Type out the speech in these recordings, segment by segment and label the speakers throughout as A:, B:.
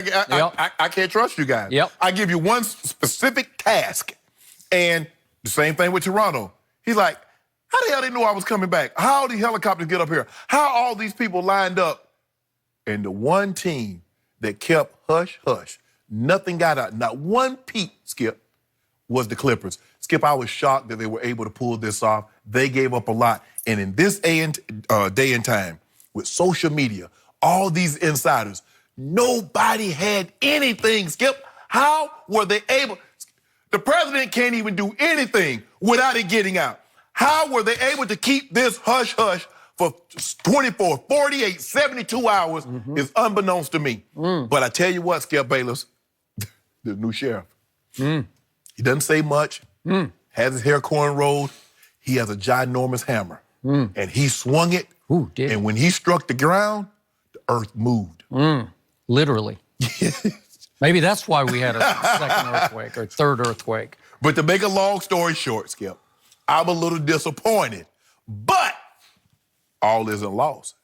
A: I can't trust you guys.
B: Yep.
A: I give you one specific task, and the same thing with Toronto. He's like, how the hell they knew I was coming back? How the helicopters get up here? How all these people lined up? And the one team that kept hush-hush, nothing got out, not one peep, Skip, was the Clippers. Skip, I was shocked that they were able to pull this off. They gave up a lot. And in this day and time, with social media, all these insiders, nobody had anything, Skip. How were they able? The president can't even do anything without it getting out. How were they able to keep this hush-hush for 24, 48, 72 hours is unbeknownst to me. But I tell you what, Skip Bayless, the new sheriff, he doesn't say much, has his hair cornrowed, he has a ginormous hammer. And he swung it, and when he struck the ground, the earth moved.
B: Literally. Maybe that's why we had a second earthquake or third earthquake.
A: But to make a long story short, Skip, I'm a little disappointed, but all isn't lost.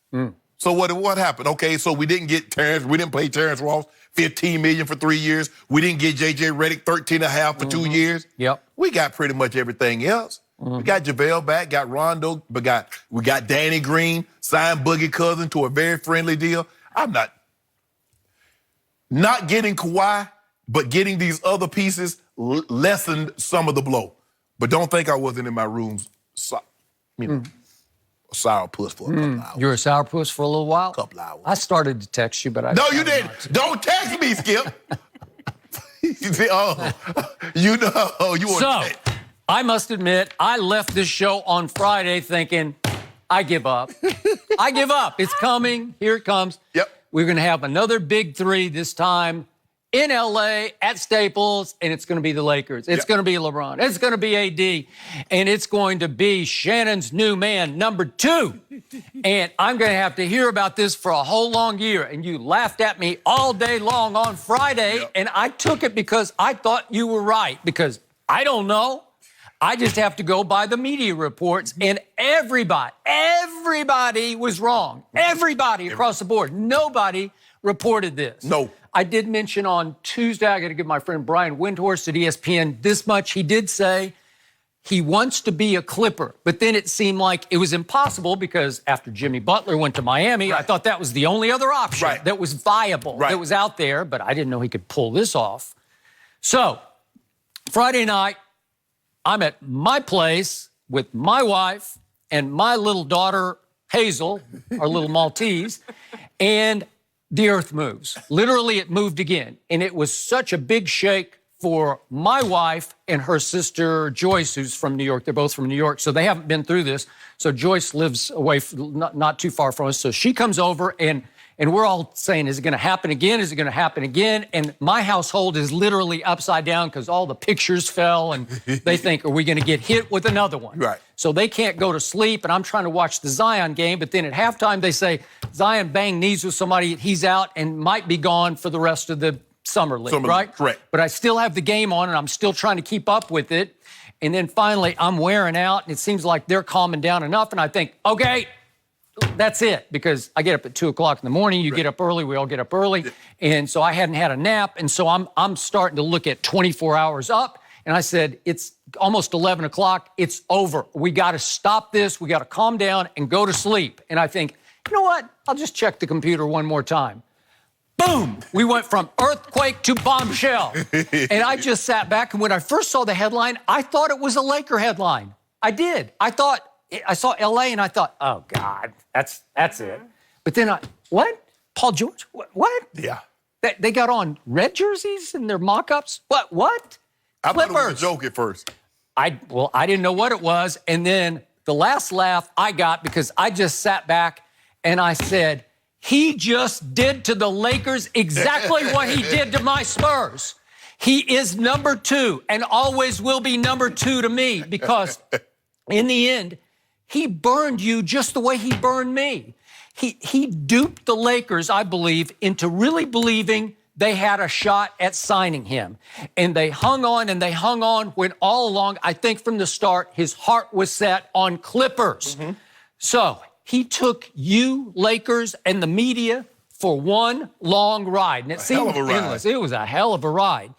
A: So what happened? Okay, so we didn't get Terrence, we didn't pay Terrence Ross $15 million for 3 years. We didn't get J.J. Redick $13.5 for 2 years.
B: Yep.
A: We got pretty much everything else. We got JaVale back, got Rondo, but we got Danny Green, signed Boogie Cousins to a very friendly deal. I'm not getting Kawhi, but getting these other pieces lessened some of the blow. But don't think I wasn't in my rooms, sourpuss for a couple hours.
B: You were a sourpuss for a little while?
A: Couple hours.
B: I started to text you, but I...
A: No, you didn't. Don't text me, Skip. You want
B: So, I must admit, I left this show on Friday thinking, I give up. I give up. It's coming. Here it comes.
A: Yep.
B: We're going to have another big three this time in L.A. at Staples, and it's going to be the Lakers. It's going to be LeBron. It's going to be AD, and it's going to be Shannon's new man, number 2. And I'm going to have to hear about this for a whole long year. And you laughed at me all day long on Friday, and I took it because I thought you were right, because I don't know. I just have to go by the media reports, and everybody was wrong. Everybody across the board. Nobody reported this.
A: No.
B: I did mention on Tuesday, I got to give my friend Brian Windhorst at ESPN this much. He did say he wants to be a Clipper, but then it seemed like it was impossible because after Jimmy Butler went to Miami, I thought that was the only other option that was viable, that was out there, but I didn't know he could pull this off. So, Friday night, I'm at my place with my wife and my little daughter, Hazel, our little Maltese, and the earth moves. Literally, it moved again. And it was such a big shake for my wife and her sister, Joyce, who's from New York. They're both from New York, so they haven't been through this. So Joyce lives away, not too far from us. So she comes over, and we're all saying, is it going to happen again? Is it going to happen again? And my household is literally upside down because all the pictures fell, and they think, are we going to get hit with another one?
A: Right.
B: So they can't go to sleep, and I'm trying to watch the Zion game, but then at halftime they say, Zion banged knees with somebody, he's out and might be gone for the rest of the Summer League, right?
A: Correct.
B: But I still have the game on, and I'm still trying to keep up with it. And then finally, I'm wearing out, and it seems like they're calming down enough, and I think, okay, that's it, because I get up at 2 o'clock in the morning. You get up early. We all get up early. And so I hadn't had a nap. And so I'm starting to look at 24 hours up. And I said, it's almost 11 o'clock. It's over. We got to stop this. We got to calm down and go to sleep. And I think, you know what? I'll just check the computer one more time. Boom! We went from earthquake to bombshell. And I just sat back. And when I first saw the headline, I thought it was a Laker headline. I did. I saw L.A. and I thought, oh, God, that's it. But then what? Paul George? What?
A: Yeah.
B: They got on red jerseys in their mock-ups? What?
A: I
B: Clippers.
A: thought it was a joke at first.
B: I didn't know what it was. And then the last laugh I got, because I just sat back and I said, he just did to the Lakers exactly what he did to my Spurs. He is number 2 and always will be number 2 to me, because in the end, he burned you just the way he burned me. He duped the Lakers, I believe, into really believing they had a shot at signing him. And they hung on when all along, I think from the start, his heart was set on Clippers. So he took you, Lakers, and the media for one long ride. And it seemed endless. It was a hell of a ride.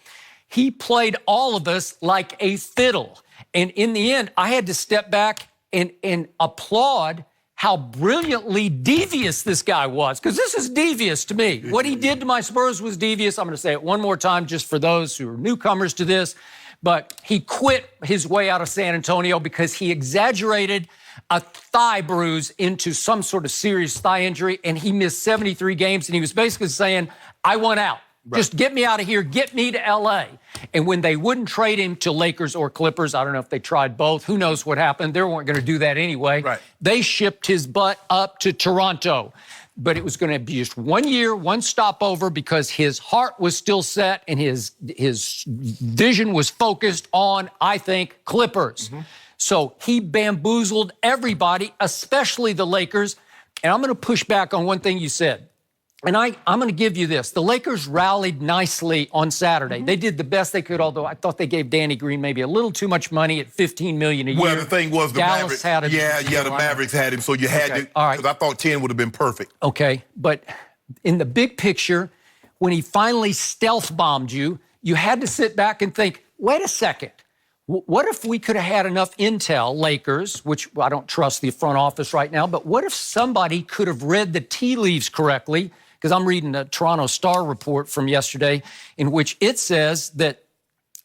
B: He played all of us like a fiddle. And in the end, I had to step back and applaud how brilliantly devious this guy was, because this is devious to me. What he did to my Spurs was devious. I'm going to say it one more time just for those who are newcomers to this. But he quit his way out of San Antonio because he exaggerated a thigh bruise into some sort of serious thigh injury, and he missed 73 games, and he was basically saying, I want out. Right. Just get me out of here. Get me to L.A. And when they wouldn't trade him to Lakers or Clippers, I don't know if they tried both. Who knows what happened? They weren't going to do that anyway.
A: Right.
B: They shipped his butt up to Toronto. But it was going to be just 1 year, one stopover, because his heart was still set and his vision was focused on, I think, Clippers. Mm-hmm. So he bamboozled everybody, especially the Lakers. And I'm going to push back on one thing you said. And I'm going to give you this. The Lakers rallied nicely on Saturday. Mm-hmm. They did the best they could, although I thought they gave Danny Green maybe a little too much money at $15 million a year.
A: Well, the thing was the
B: Dallas
A: Mavericks
B: had him.
A: Yeah, the Mavericks had him, so you had to,
B: all right.
A: because I thought 10 would have been perfect.
B: Okay, but in the big picture, when he finally stealth bombed you, you had to sit back and think, wait a second. What if we could have had enough intel, Lakers, which I don't trust the front office right now, but what if somebody could have read the tea leaves correctly? Because I'm reading the Toronto Star report from yesterday in which it says that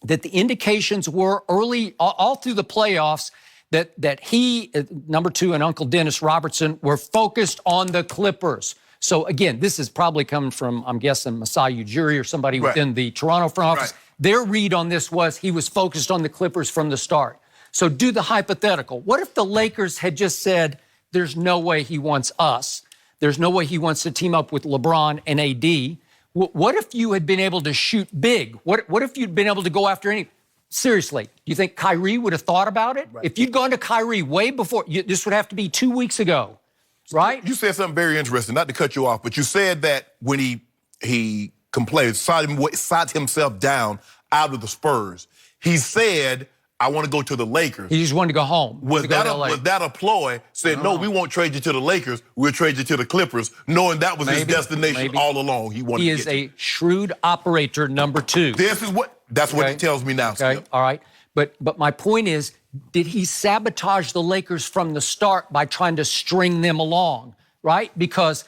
B: the indications were early, all through the playoffs, that he, number two, and Uncle Dennis Robertson were focused on the Clippers. So again, this is probably coming from, I'm guessing, Masai Ujiri or somebody within the Toronto front office.
A: Right.
B: Their read on this was he was focused on the Clippers from the start. So do the hypothetical. What if the Lakers had just said, there's no way he wants us? There's no way he wants to team up with LeBron and AD. What if you had been able to shoot big? What if you'd been able to go after any? Seriously, do you think Kyrie would have thought about it? Right. If you'd gone to Kyrie way before, this would have to be 2 weeks ago, right?
A: You said something very interesting, not to cut you off, but you said that when he complained, sat himself down out of the Spurs, he said, I want to go to the Lakers.
B: He just wanted to go home.
A: Was that a ploy? Said, no, we won't trade you to the Lakers. We'll trade you to the Clippers, knowing that was his destination all along. He
B: is a shrewd operator, number two.
A: That's what he tells me now.
B: Okay, all right. But my point is, did he sabotage the Lakers from the start by trying to string them along, right? Because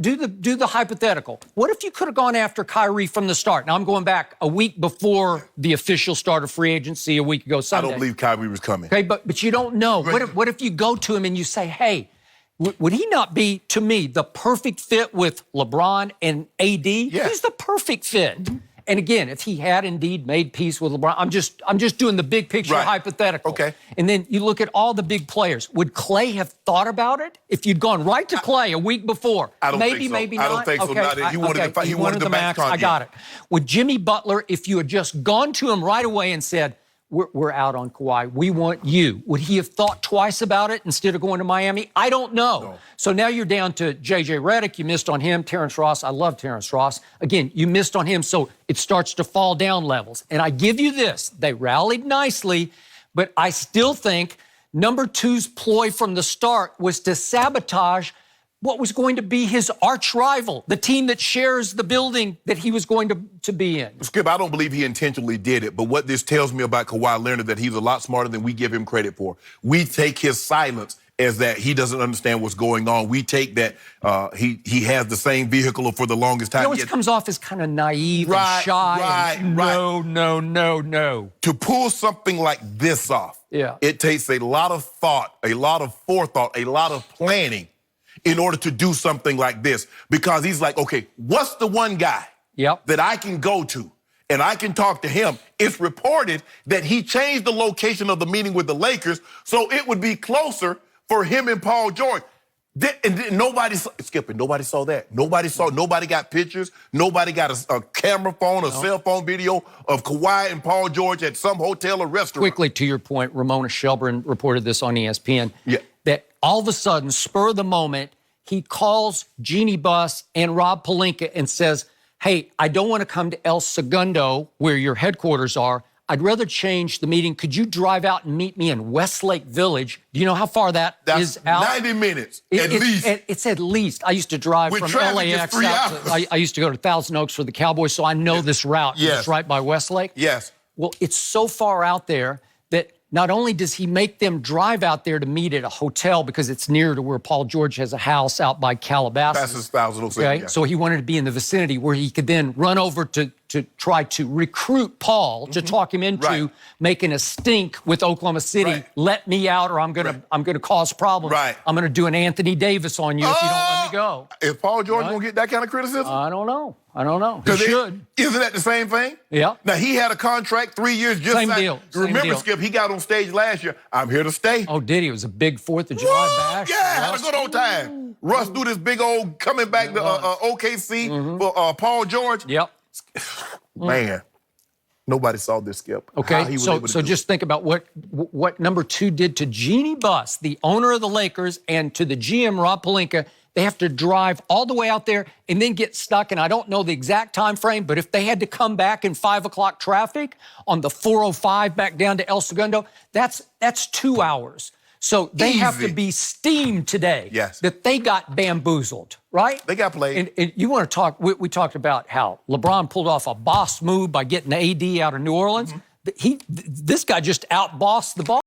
B: do the hypothetical. What if you could have gone after Kyrie from the start? Now, I'm going back a week before the official start of free agency a week ago Sunday.
A: I don't believe Kyrie was coming.
B: Okay, but you don't know. What if you go to him and you say, hey, would he not be, to me, the perfect fit with LeBron and AD?
A: Yeah.
B: He's the perfect fit. Mm-hmm. And again, if he had indeed made peace with LeBron, I'm just doing the big picture hypothetical.
A: Okay.
B: And then you look at all the big players. Would Clay have thought about it if you'd gone right to Clay a week before?
A: I don't think so.
B: Maybe not.
A: I don't think so.
B: Okay.
A: He wanted the max contract.
B: I got it. With Jimmy Butler, if you had just gone to him right away and said, we're out on Kawhi, we want you, would he have thought twice about it instead of going to Miami? I don't know. No. So now you're down to J.J. Redick. You missed on him. Terrence Ross. I love Terrence Ross. Again, you missed on him, so it starts to fall down levels. And I give you this. They rallied nicely, but I still think number two's ploy from the start was to sabotage what was going to be his arch rival, the team that shares the building that he was going to be in.
A: Skip, I don't believe he intentionally did it, but what this tells me about Kawhi Leonard, that he's a lot smarter than we give him credit for. We take his silence as that he doesn't understand what's going on. We take that he has the same vehicle for the longest time.
B: It comes off as kind of naive and shy. No.
A: To pull something like this off, it takes a lot of thought, a lot of forethought, a lot of planning in order to do something like this, because he's like, okay, what's the one guy that I can go to and I can talk to him? It's reported that he changed the location of the meeting with the Lakers so it would be closer for him and Paul George. And nobody saw that. Nobody got pictures. Nobody got a camera phone or cell phone video of Kawhi and Paul George at some hotel or restaurant.
B: Quickly, to your point, Ramona Shelburne reported this on ESPN. That all of a sudden, spur of the moment, he calls Jeannie Buss and Rob Pelinka and says, hey, I don't want to come to El Segundo, where your headquarters are. I'd rather change the meeting. Could you drive out and meet me in Westlake Village? Do you know how far that is out?
A: 90 minutes, at least.
B: It's at least. I used to drive
A: With
B: from
A: traffic, it's
B: LAX
A: 3
B: out
A: hours.
B: to, I used to go to Thousand Oaks for the Cowboys, so I know this route.
A: Yes.
B: It's right by Westlake.
A: Yes.
B: Well, it's so far out there that not only does he make them drive out there to meet at a hotel because it's near to where Paul George has a house out by Calabasas.
A: That's his 1,006.
B: Okay,
A: Yeah.
B: so he wanted to be in the vicinity where he could then run over to try to recruit Paul to talk him into
A: Right.
B: making a stink with Oklahoma City.
A: Right.
B: Let me out, or I'm gonna cause problems.
A: Right.
B: I'm gonna do an Anthony Davis on you if you don't let me go.
A: Is Paul George
B: Right.
A: gonna get that kind of criticism?
B: I don't know. He
A: 'Cause
B: should.
A: Isn't that the same thing?
B: Yeah.
A: Now, he had a contract 3 years just
B: Same
A: like,
B: deal. Same
A: Remember,
B: deal.
A: Skip, he got on stage last year. I'm here to stay.
B: Oh, did he? It was a big 4th of July bash.
A: Yeah, had a
B: Russ.
A: good old time. Russ threw this big old coming back to OKC for Paul George.
B: Yep.
A: Man, nobody saw this, Skip. How
B: Okay,
A: he was
B: so
A: able to do
B: just think about what number 2 did to Jeannie Buss, the owner of the Lakers, and to the GM Rob Pelinka. They have to drive all the way out there and then get stuck. And I don't know the exact time frame, but if they had to come back in 5 o'clock traffic on the 405 back down to El Segundo, that's 2 hours. So they have to
A: Easy.
B: be steamed today.
A: Yes.
B: That they got bamboozled, right?
A: They got played.
B: And you want to talk, we talked about how LeBron pulled off a boss move by getting the AD out of New Orleans. This guy just outbossed the boss.